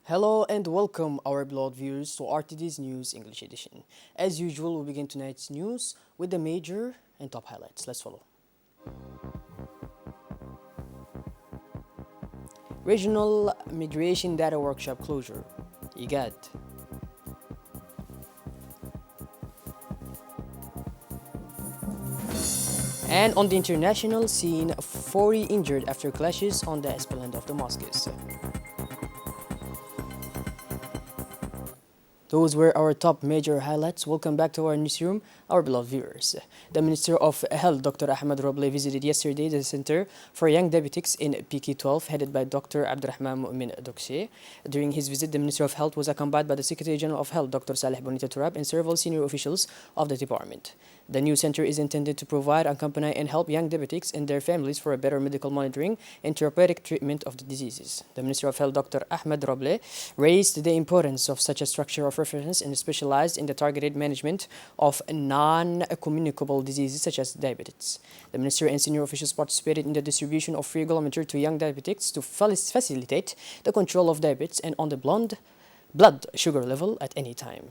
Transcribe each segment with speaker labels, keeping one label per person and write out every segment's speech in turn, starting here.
Speaker 1: Hello and welcome our beloved viewers to RTD's News English Edition. As usual, we'll begin tonight's news with the major and top highlights. Let's follow. Regional Migration Data Workshop closure. IGAD. And on the international scene, 40 injured after clashes on the Esplanade of Damascus. Those were our top major highlights. Welcome back to our newsroom, our beloved viewers. The Minister of Health, Dr. Ahmed Roble, visited yesterday the Center for Young Diabetics in PK12, headed by Dr. Abdurrahman Mu'min Dokshe. During his visit, the Minister of Health was accompanied by the Secretary General of Health, Dr. Saleh Bonita Turab, and several senior officials of the department. The new center is intended to provide, accompany, and help young diabetics and their families for a better medical monitoring and therapeutic treatment of the diseases. The Minister of Health, Dr. Ahmed Roble, raised the importance of such a structure of reference and specialized in the targeted management of non-communicable diseases such as diabetes. The Minister and senior officials participated in the distribution of free glucometer to young diabetics to facilitate the control of diabetes and on the blood sugar level at any time.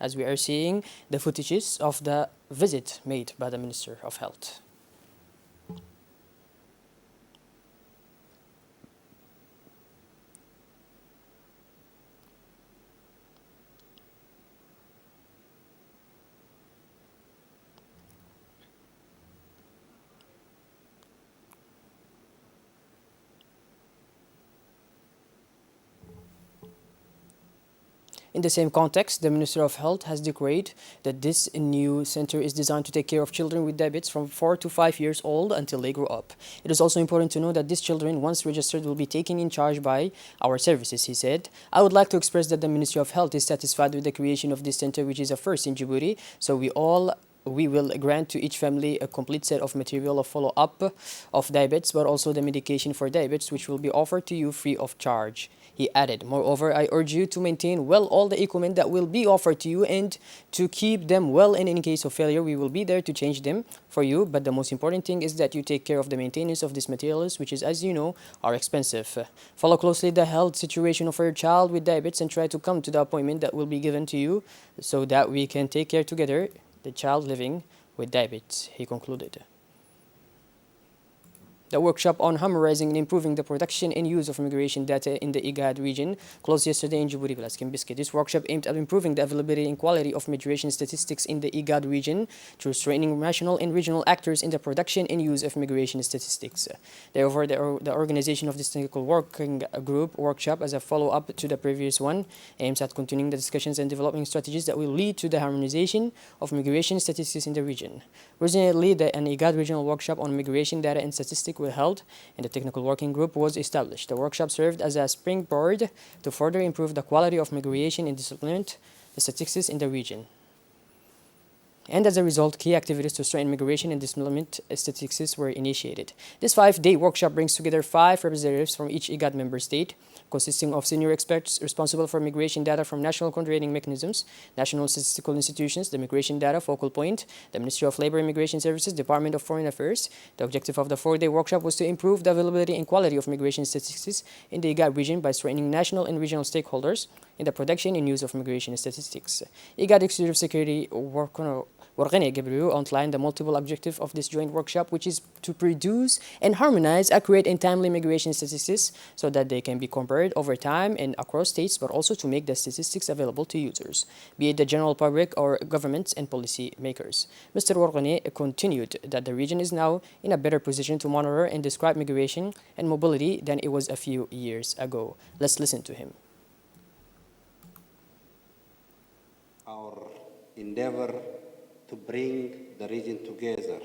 Speaker 1: As we are seeing the footages of the visit made by the Minister of Health. In the same context, the Minister of Health has declared that this new center is designed to take care of children with diabetes from 4 to 5 years old until they grow up. It is also important to know that these children, once registered, will be taken in charge by our services, he said. I would like to express that the Ministry of Health is satisfied with the creation of this center, which is a first in Djibouti, so we will grant to each family a complete set of material of follow-up of diabetes, but also the medication for diabetes, which will be offered to you free of charge. He added, moreover, I urge you to maintain well all the equipment that will be offered to you and to keep them well, and in case of failure, we will be there to change them for you. But the most important thing is that you take care of the maintenance of these materials, which is, as you know, are expensive. Follow closely the health situation of your child with diabetes and try to come to the appointment that will be given to you so that we can take care together the child living with diabetes, he concluded. The workshop on harmonizing and improving the production and use of immigration data in the IGAD region closed yesterday in Djibouti, Belaskin Biscuit. This workshop aimed at improving the availability and quality of migration statistics in the IGAD region through strengthening national and regional actors in the production and use of migration statistics. Therefore, the organization of this technical working group workshop, as a follow-up to the previous one, aims at continuing the discussions and developing strategies that will lead to the harmonization of migration statistics in the region. Originally, an IGAD regional workshop on migration data and statistics were held and the technical working group was established. The workshop served as a springboard to further improve the quality of migration and implement the statistics in the region. And as a result, key activities to strengthen migration and implement statistics were initiated. This 5-day workshop brings together 5 representatives from each IGAD member state, consisting of senior experts responsible for migration data from national coordinating mechanisms, national statistical institutions, the migration data focal point, the Ministry of Labor and Immigration Services, Department of Foreign Affairs. The objective of the 4-day workshop was to improve the availability and quality of migration statistics in the IGAD region by strengthening national and regional stakeholders in the production and use of migration statistics. IGAD Executive Secretary Warghani Gabriel outlined the multiple objective of this joint workshop, which is to produce and harmonize accurate and timely migration statistics so that they can be compared over time and across states, but also to make the statistics available to users, be it the general public or governments and policy makers. Mr. Warghani continued that the region is now in a better position to monitor and describe migration and mobility than it was a few years ago. Let's listen to him.
Speaker 2: Our endeavor to bring the region together.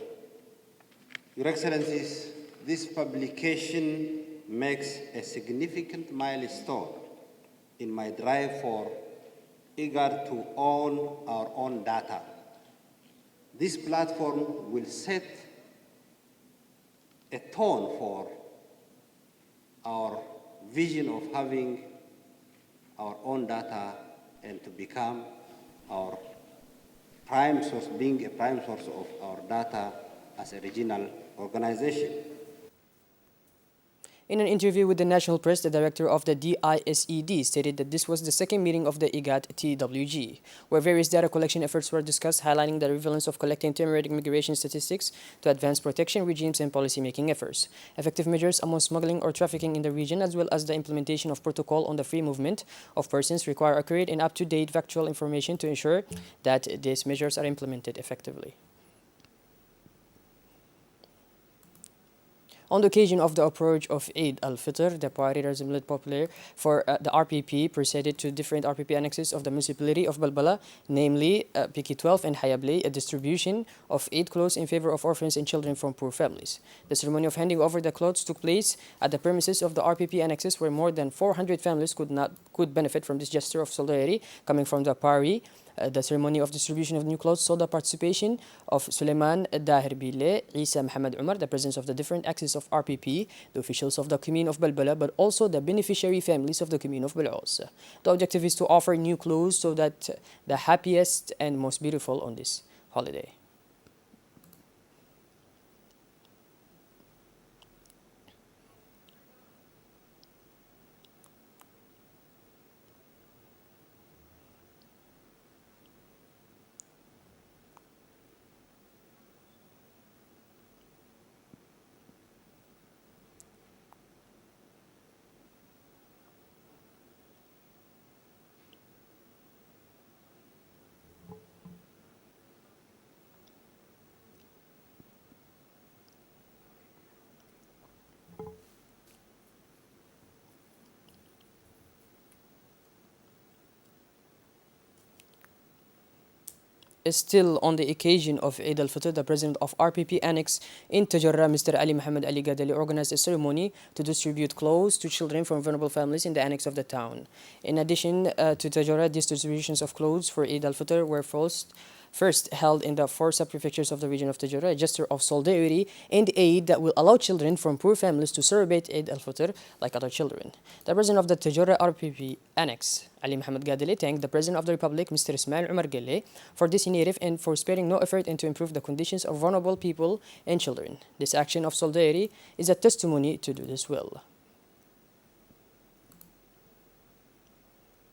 Speaker 2: Your Excellencies, this publication makes a significant milestone in my drive for IGAD to own our own data. This platform will set a tone for our vision of having our own data and to become our prime source, being a prime source of our data as a regional organization.
Speaker 1: In an interview with the national press, the director of the DISED stated that this was the second meeting of the IGAD TWG, where various data collection efforts were discussed, highlighting the relevance of collecting temporary migration statistics to advance protection regimes and policy-making efforts, effective measures among smuggling or trafficking in the region, as well as the implementation of protocol on the free movement of persons require accurate and up-to-date factual information to ensure that these measures are implemented effectively. On the occasion of the approach of Eid al-Fitr, the party resembled popular for the RPP proceeded to different RPP annexes of the municipality of Balbala, namely PK12 and Hayable, a distribution of Eid clothes in favor of orphans and children from poor families. The ceremony of handing over the clothes took place at the premises of the RPP annexes, where more than 400 families could benefit from this gesture of solidarity coming from the party. The ceremony of distribution of new clothes saw the participation of Suleiman Dahir Bile, Isa Muhammad Umar, the presidents of the different axes of RPP, the officials of the commune of Balbala, but also the beneficiary families of the commune of Bal'os. The objective is to offer new clothes so that the happiest and most beautiful on this holiday. Still on the occasion of Eid al-Fitr, the president of RPP Annex in Tajarrah, Mr. Ali Muhammad Ali Gadali, organized a ceremony to distribute clothes to children from vulnerable families in the annex of the town. In addition to Tajarrah, these distributions of clothes for Eid al-Fitr were first held in the four sub-prefectures of the region of Tajarrah, a gesture of solidarity and aid that will allow children from poor families to celebrate Eid al-Fitr like other children. The president of the Tajarrah RPP Annex, Ali Muhammad Gadali, thanked the President of the Republic, Mr. Ismail Umar Gelle, for this initiative and for sparing no effort to improve the conditions of vulnerable people and children. This action of solidarity is a testimony to do this well.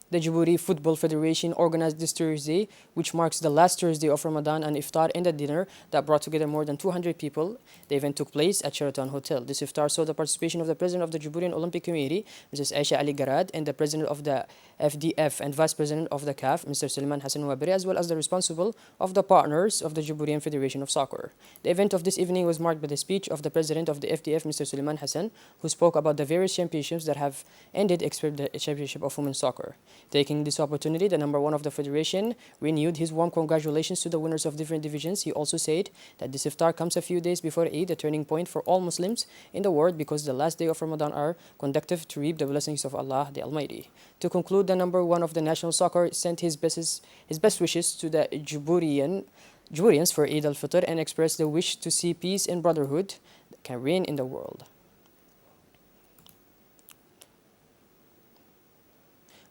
Speaker 1: The Djibouti Football Federation organized this Thursday, which marks the last Thursday of Ramadan, an iftar and a dinner that brought together more than 200 people. The event took place at Sheraton Hotel. This iftar saw the participation of the President of the Djiboutian Olympic Committee, Mrs. Aisha Ali Garad, and the President of the FDF and Vice President of the CAF, Mr. Suleiman Hassan Wabri, as well as the responsible of the partners of the Djiboutian Federation of Soccer. The event of this evening was marked by the speech of the President of the FDF, Mr. Suleiman Hassan, who spoke about the various championships that have ended except the Championship of Women's Soccer. Taking this opportunity, the number one of the federation renewed his warm congratulations to the winners of different divisions. He also said that this iftar comes a few days before Eid, a turning point for all Muslims in the world, because the last day of Ramadan are conducive to reap the blessings of Allah the Almighty. To conclude, the number one of the national soccer sent his best wishes to the Djiboutians for Eid al-Fitr and expressed the wish to see peace and brotherhood that can reign in the world.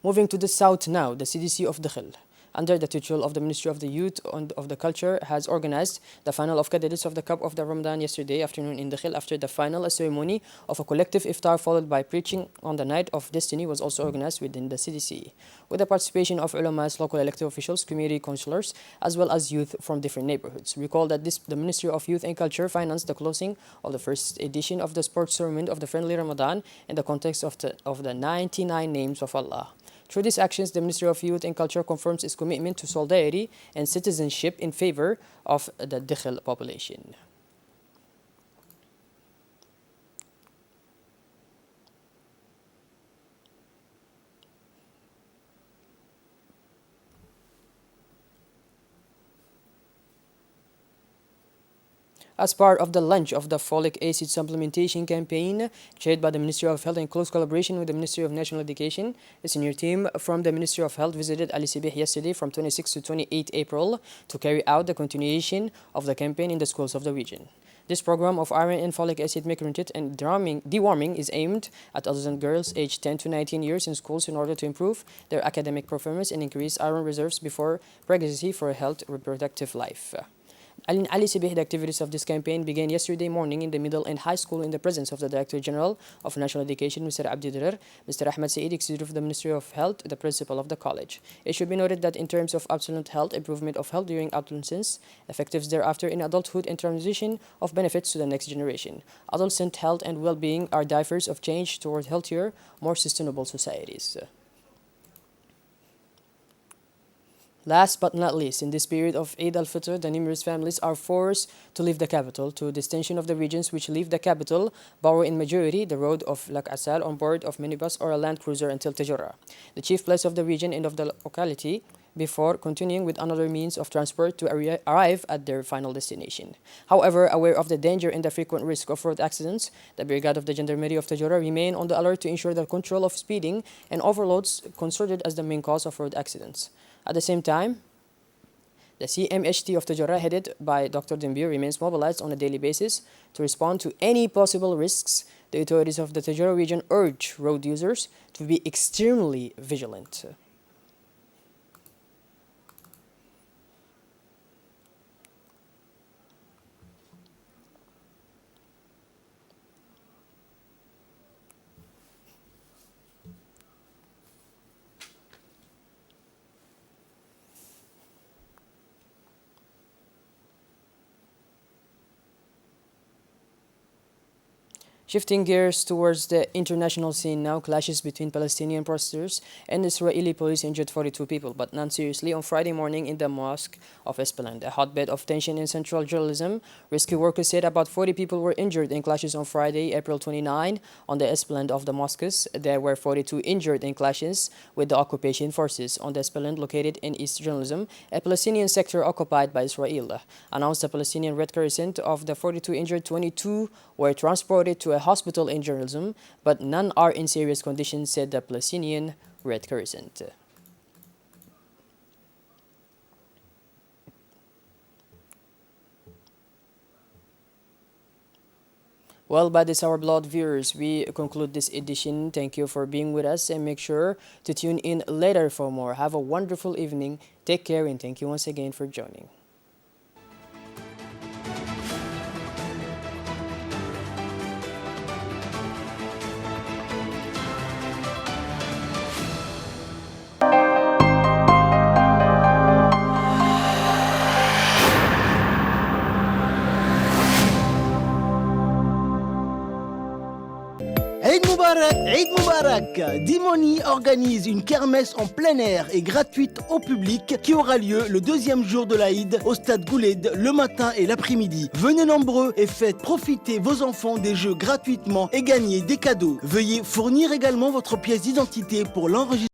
Speaker 1: Moving to the south now, the CDC of Dakhil, under the tutel of the Ministry of the Youth and of the Culture, has organized the final of candidates of the Cup of the Ramadan yesterday afternoon in Dakhil. After the final, a ceremony of a collective iftar followed by preaching on the Night of Destiny was also organized within the CDC, with the participation of ulamas, local elected officials, community councillors, as well as youth from different neighborhoods. Recall that the Ministry of Youth and Culture financed the closing of the first edition of the sports tournament of the Friendly Ramadan in the context of the 99 names of Allah. Through these actions, the Ministry of Youth and Culture confirms its commitment to solidarity and citizenship in favor of the Dakhil population. As part of the launch of the folic acid supplementation campaign chaired by the Ministry of Health in close collaboration with the Ministry of National Education, a senior team from the Ministry of Health visited Ali Sibih yesterday from 26 to 28 April to carry out the continuation of the campaign in the schools of the region. This program of iron and folic acid micronit and deworming is aimed at adolescent girls aged 10 to 19 years in schools in order to improve their academic performance and increase iron reserves before pregnancy for a healthy reproductive life. Ali Sibih, the activities of this campaign began yesterday morning in the middle and high school in the presence of the Director General of National Education, Mr. Abdi Durar, Mr. Ahmed Saeed, Executive of the Ministry of Health, the principal of the college. It should be noted that in terms of absolute health, improvement of health during adolescence, effectives thereafter in adulthood, and transition of benefits to the next generation, adolescent health and well-being are drivers of change toward healthier, more sustainable societies. Last but not least, in this period of Eid al-Fitr, the numerous families are forced to leave the capital. To distinction of the regions which leave the capital, borrow in majority the road of Lak Asal on board of minibus or a land cruiser until Tajura, the chief place of the region and of the locality, before continuing with another means of transport to arrive at their final destination. However, aware of the danger and the frequent risk of road accidents, the Brigade of the Gendarmerie of Tajura remain on the alert to ensure the control of speeding and overloads considered as the main cause of road accidents. At the same time, the CMHT of Tajura, headed by Dr. Dembir, remains mobilized on a daily basis to respond to any possible risks. The authorities of the Tajura region urge road users to be extremely vigilant. Shifting gears towards the international scene now, clashes between Palestinian protesters and Israeli police injured 42 people, but none seriously, on Friday morning in the mosque of Espeland, a hotbed of tension in central Jerusalem. Rescue workers said about 40 people were injured in clashes on Friday, April 29, on the Espeland of Damascus. There were 42 injured in clashes with the occupation forces on the Espeland, located in East Jerusalem, a Palestinian sector occupied by Israel. Announced the Palestinian Red Crescent. Of the 42 injured, 22 were transported to a hospital in Jerusalem, but none are in serious condition, said the Palestinian Red Crescent. Well, by this, our beloved viewers, we conclude this edition. Thank you for being with us, and make sure to tune in later for more. Have a wonderful evening. Take care, and thank you once again for joining.
Speaker 3: Eid Moubarak! Dimoni organise une kermesse en plein air et gratuite au public qui aura lieu le deuxième jour de l'Aïd au stade Gouled le matin et l'après-midi. Venez nombreux et faites profiter vos enfants des jeux gratuitement et gagnez des cadeaux. Veuillez fournir également votre pièce d'identité pour l'enregistrement.